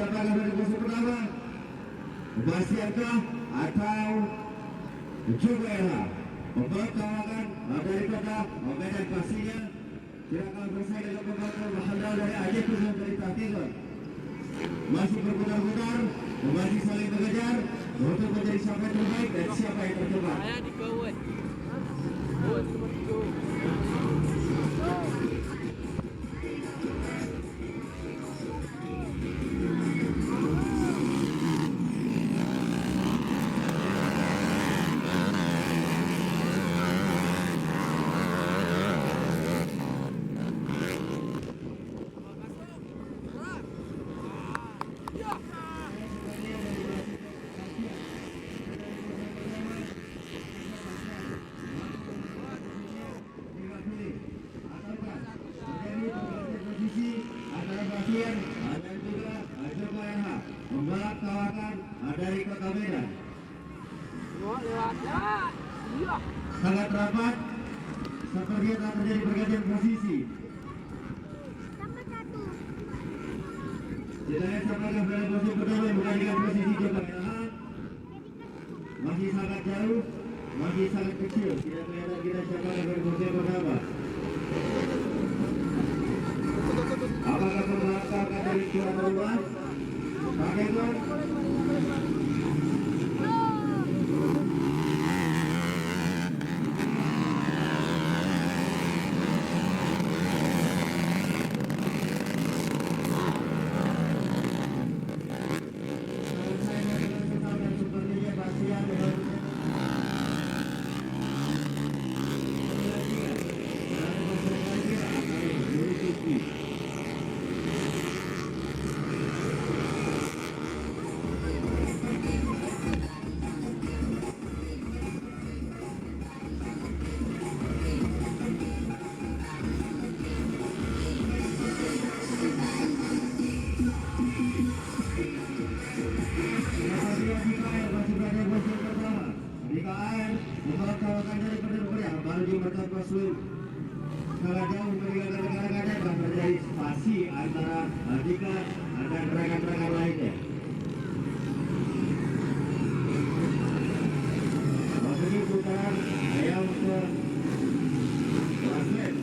siapa dari posisi pertama? Bastiankah atau Jubaira? Pembalap kawakan dari kota Medan pastinya silakan bersaing dengan pembalap Mahendra dari Aceh khusus dari Tahtigon. Masih berputar-putar, masih saling mengejar untuk menjadi siapa yang terbaik dan siapa yang tercepat. Saya di bawah. Buat seperti antara Bastian dan juga Jubaira, pembalap kawakan dari kota Medan. lewat. Iya. Sangat rapat, sepertinya tak terjadi pergantian posisi. Tidak siapakah berada posisi pertama yang menggantikan posisi Jubaira. Masih sangat jauh, masih sangat kecil. Tidak kelihatan kita siapakah berada posisi pertama. Apakah pembalap kawakan dari juara berubah? Bagaimana? Sepertinya Bastian baru di mertas Paswin sangat jauh meninggalkan rekan-rekannya dan terjadi spasi antara Dika dan rekan-rekan lainnya. Ini putaran ayam ke Baslet.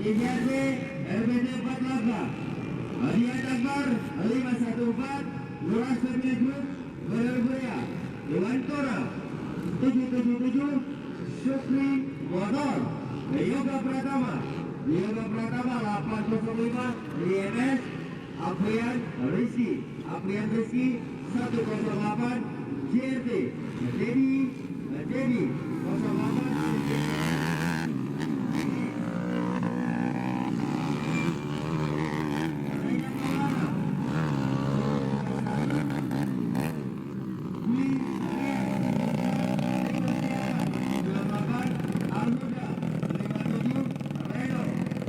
Inisiasi RBD 48 Hadiah Akbar 514 Luras Family Group Berburia Dewantara 777 Syukri Motor Yoga Pratama 805 IMS Aprian Rizky 108 JRT Dedi 08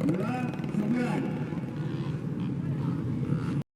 Dua